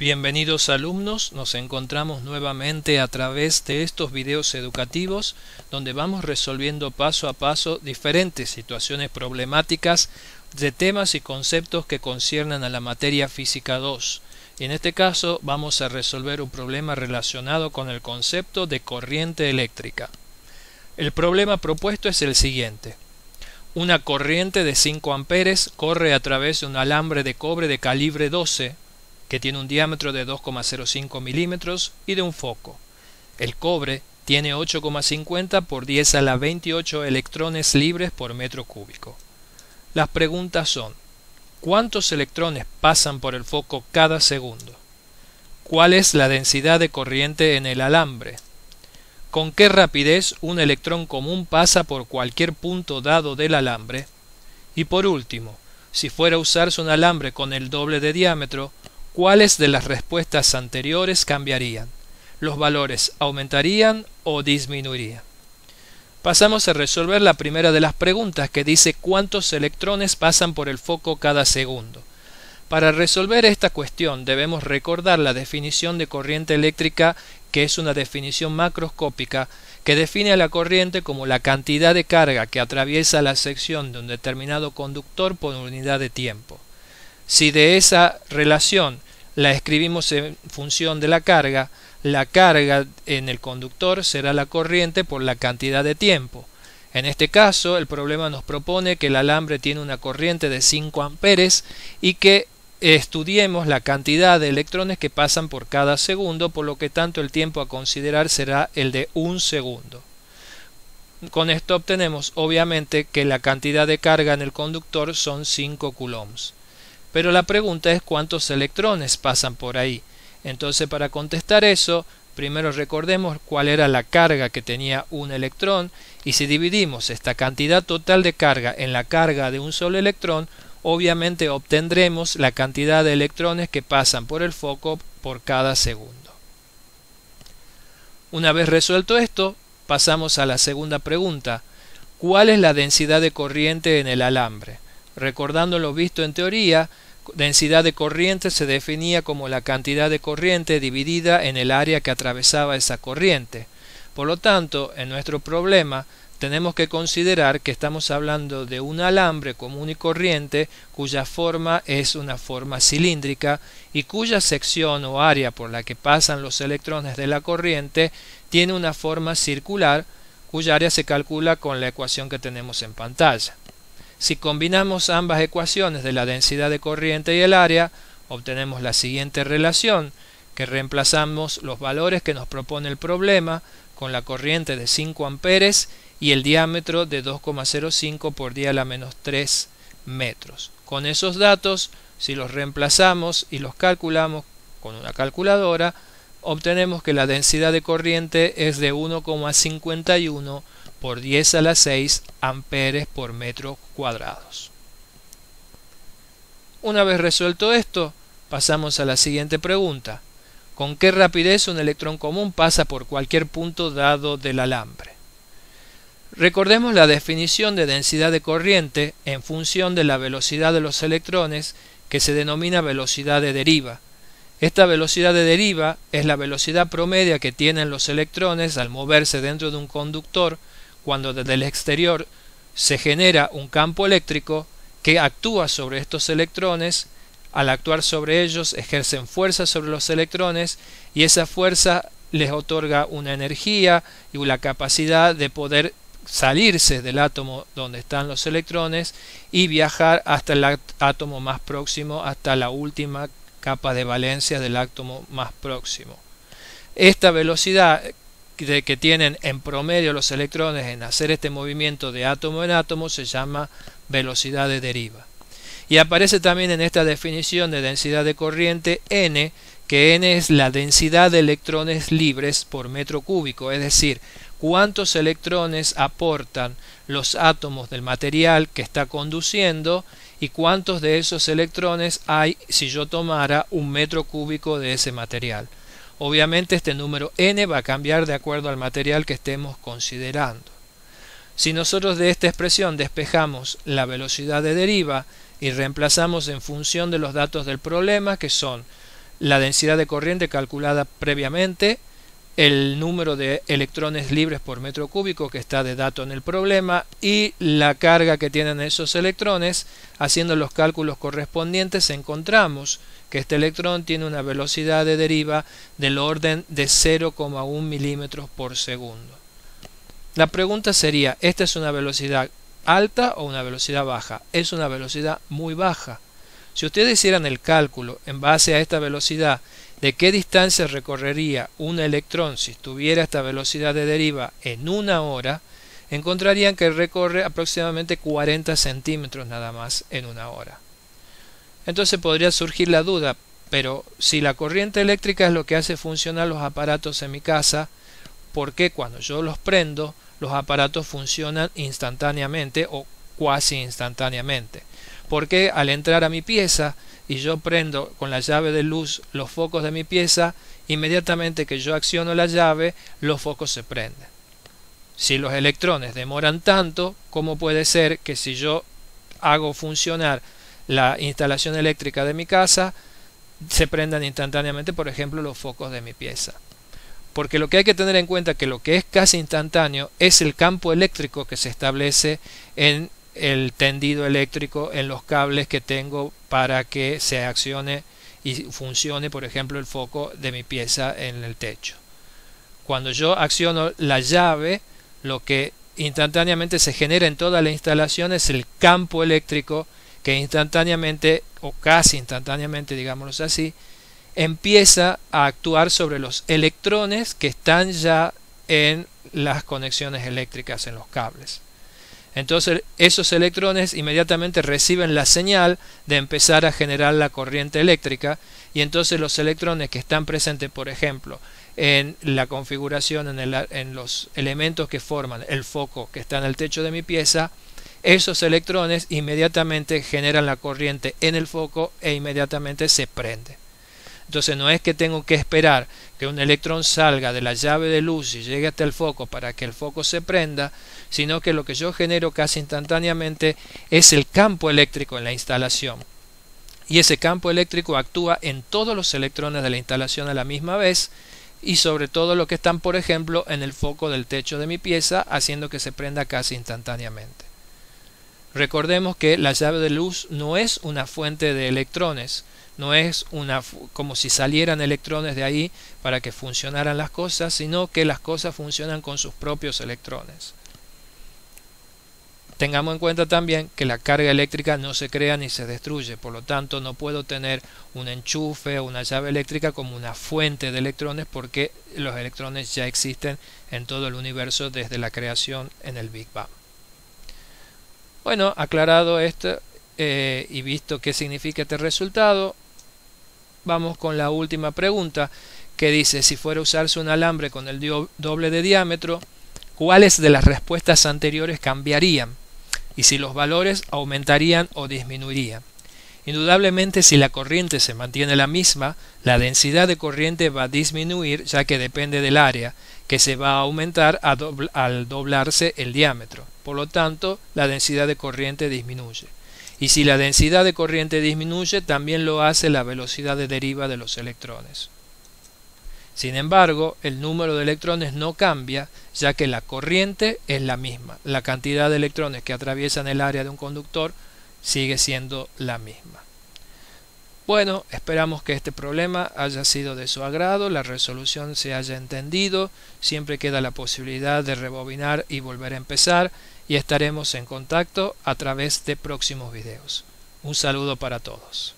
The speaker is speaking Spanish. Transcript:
Bienvenidos alumnos, nos encontramos nuevamente a través de estos videos educativos donde vamos resolviendo paso a paso diferentes situaciones problemáticas de temas y conceptos que conciernen a la materia Física 2. Y en este caso vamos a resolver un problema relacionado con el concepto de corriente eléctrica. El problema propuesto es el siguiente. Una corriente de 5 amperes corre a través de un alambre de cobre de calibre 12 que tiene un diámetro de 2,05 milímetros y de un foco. El cobre tiene 8,50 por 10 a la 28 electrones libres por metro cúbico. Las preguntas son: ¿cuántos electrones pasan por el foco cada segundo? ¿Cuál es la densidad de corriente en el alambre? ¿Con qué rapidez un electrón común pasa por cualquier punto dado del alambre? Y por último, si fuera a usarse un alambre con el doble de diámetro, ¿cuáles de las respuestas anteriores cambiarían? ¿Los valores aumentarían o disminuirían? Pasamos a resolver la primera de las preguntas, que dice ¿cuántos electrones pasan por el foco cada segundo? Para resolver esta cuestión debemos recordar la definición de corriente eléctrica, que es una definición macroscópica que define a la corriente como la cantidad de carga que atraviesa la sección de un determinado conductor por unidad de tiempo. Si de esa relación la escribimos en función de la carga en el conductor será la corriente por la cantidad de tiempo. En este caso, el problema nos propone que el alambre tiene una corriente de 5 amperes y que estudiemos la cantidad de electrones que pasan por cada segundo, por lo que tanto el tiempo a considerar será el de 1 segundo. Con esto obtenemos obviamente que la cantidad de carga en el conductor son 5 coulombs. Pero la pregunta es ¿cuántos electrones pasan por ahí? Entonces, para contestar eso, primero recordemos cuál era la carga que tenía un electrón, y si dividimos esta cantidad total de carga en la carga de un solo electrón, obviamente obtendremos la cantidad de electrones que pasan por el foco por cada segundo. Una vez resuelto esto, pasamos a la segunda pregunta. ¿Cuál es la densidad de corriente en el alambre? Recordando lo visto en teoría, densidad de corriente se definía como la cantidad de corriente dividida en el área que atravesaba esa corriente. Por lo tanto, en nuestro problema tenemos que considerar que estamos hablando de un alambre común y corriente cuya forma es una forma cilíndrica y cuya sección o área por la que pasan los electrones de la corriente tiene una forma circular, cuya área se calcula con la ecuación que tenemos en pantalla. Si combinamos ambas ecuaciones de la densidad de corriente y el área, obtenemos la siguiente relación, que reemplazamos los valores que nos propone el problema con la corriente de 5 amperes y el diámetro de 2,05 por 10 a la menos 3 metros. Con esos datos, si los reemplazamos y los calculamos con una calculadora, obtenemos que la densidad de corriente es de 1,51 por 10 a la 6 amperes por metro cuadrados. Una vez resuelto esto, pasamos a la siguiente pregunta. ¿Con qué rapidez un electrón común pasa por cualquier punto dado del alambre? Recordemos la definición de densidad de corriente en función de la velocidad de los electrones, que se denomina velocidad de deriva. Esta velocidad de deriva es la velocidad promedia que tienen los electrones al moverse dentro de un conductor cuando desde el exterior se genera un campo eléctrico que actúa sobre estos electrones. Al actuar sobre ellos ejercen fuerza sobre los electrones y esa fuerza les otorga una energía y la capacidad de poder salirse del átomo donde están los electrones y viajar hasta el átomo más próximo, hasta la última capa de valencia del átomo más próximo. Esta velocidad que tienen en promedio los electrones en hacer este movimiento de átomo en átomo se llama velocidad de deriva. Y aparece también en esta definición de densidad de corriente N, que N es la densidad de electrones libres por metro cúbico, es decir, cuántos electrones aportan los átomos del material que está conduciendo y cuántos de esos electrones hay si yo tomara un metro cúbico de ese material. Obviamente este número n va a cambiar de acuerdo al material que estemos considerando. Si nosotros de esta expresión despejamos la velocidad de deriva y reemplazamos en función de los datos del problema, que son la densidad de corriente calculada previamente, el número de electrones libres por metro cúbico que está de dato en el problema y la carga que tienen esos electrones. Haciendo los cálculos correspondientes encontramos que este electrón tiene una velocidad de deriva del orden de 0,1 milímetros por segundo. La pregunta sería, ¿esta es una velocidad alta o una velocidad baja? Es una velocidad muy baja. Si ustedes hicieran el cálculo en base a esta velocidad de qué distancia recorrería un electrón si tuviera esta velocidad de deriva en una hora, encontrarían que recorre aproximadamente 40 centímetros nada más en una hora. Entonces podría surgir la duda, pero si la corriente eléctrica es lo que hace funcionar los aparatos en mi casa, ¿por qué cuando yo los prendo los aparatos funcionan instantáneamente o cuasi instantáneamente? ¿Por qué al entrar a mi pieza y yo prendo con la llave de luz los focos de mi pieza, inmediatamente que yo acciono la llave, los focos se prenden? Si los electrones demoran tanto, ¿cómo puede ser que si yo hago funcionar la instalación eléctrica de mi casa, se prendan instantáneamente, por ejemplo, los focos de mi pieza? Porque lo que hay que tener en cuenta es que lo que es casi instantáneo es el campo eléctrico que se establece en el tendido eléctrico, en los cables que tengo para que se accione y funcione, por ejemplo, el foco de mi pieza en el techo. Cuando yo acciono la llave, lo que instantáneamente se genera en toda la instalación es el campo eléctrico que instantáneamente, o casi instantáneamente, digámoslo así, empieza a actuar sobre los electrones que están ya en las conexiones eléctricas en los cables. Entonces esos electrones inmediatamente reciben la señal de empezar a generar la corriente eléctrica, y entonces los electrones que están presentes, por ejemplo, en la configuración, en los elementos que forman el foco que está en el techo de mi pieza, esos electrones inmediatamente generan la corriente en el foco e inmediatamente se prende. Entonces no es que tengo que esperar que un electrón salga de la llave de luz y llegue hasta el foco para que el foco se prenda, sino que lo que yo genero casi instantáneamente es el campo eléctrico en la instalación. Y ese campo eléctrico actúa en todos los electrones de la instalación a la misma vez, y sobre todo los que están, por ejemplo, en el foco del techo de mi pieza, haciendo que se prenda casi instantáneamente. Recordemos que la llave de luz no es una fuente de electrones, no es como si salieran electrones de ahí para que funcionaran las cosas, sino que las cosas funcionan con sus propios electrones. Tengamos en cuenta también que la carga eléctrica no se crea ni se destruye, por lo tanto no puedo tener un enchufe o una llave eléctrica como una fuente de electrones, porque los electrones ya existen en todo el universo desde la creación en el Big Bang. Bueno, aclarado esto y visto qué significa este resultado, vamos con la última pregunta, que dice: si fuera a usarse un alambre con el doble de diámetro, ¿cuáles de las respuestas anteriores cambiarían? Y si los valores aumentarían o disminuirían. Indudablemente, si la corriente se mantiene la misma, la densidad de corriente va a disminuir, ya que depende del área, que se va a aumentar al doblarse el diámetro. Por lo tanto, la densidad de corriente disminuye. Y si la densidad de corriente disminuye, también lo hace la velocidad de deriva de los electrones. Sin embargo, el número de electrones no cambia, ya que la corriente es la misma. La cantidad de electrones que atraviesan el área de un conductor sigue siendo la misma. Bueno, esperamos que este problema haya sido de su agrado, la resolución se haya entendido. Siempre queda la posibilidad de rebobinar y volver a empezar, y estaremos en contacto a través de próximos videos. Un saludo para todos.